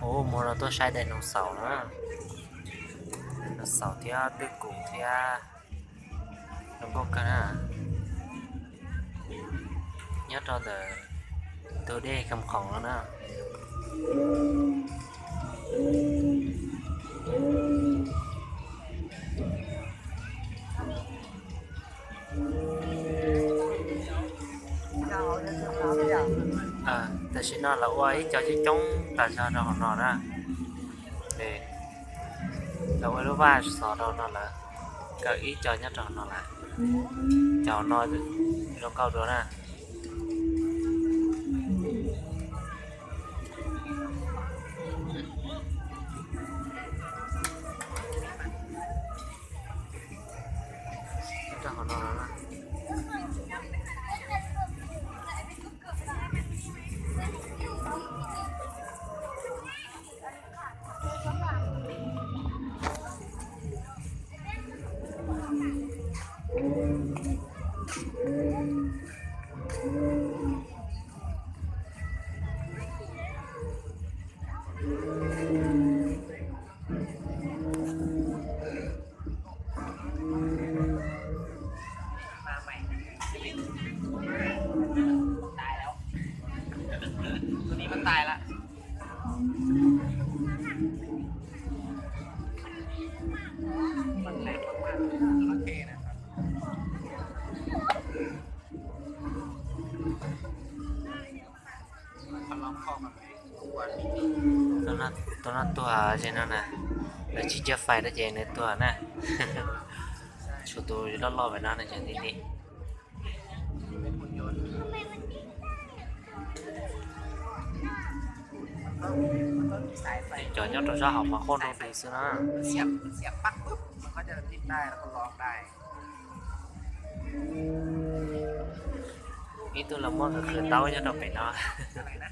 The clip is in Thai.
Ồ, mua nó tôi sai đèn nông sầu nữa. Nó sầu thì tư cùng thì nó bốc cái nè. Nhớ cho tôi đi cầm khổng nó nè. Tại vì nó là quay cho chứ chống tại sao nó ra để đâu có va sọ đâu nó là cái ý cho nhất rồi nó lại cho nó câu đó nè cho nó nèตายละมันแรงมากๆโอเคนะครับทดลองเข้ากันไหมตัวนั้นตัวใช่ไหมนะแล้วชี้จะไฟได้เจในตัวนะชุดตัวล่อๆไปนั่นนะเจนี่นี่จอดยอดตัวชอบมาโค่นลงไปซื้อนะเสียบปักปุ๊บมันก็จะติดได้แล้วก็ล็อกได้นี่ตัวละมั่วก็คือเต้าจะต้องไปเนาะอะไรนะ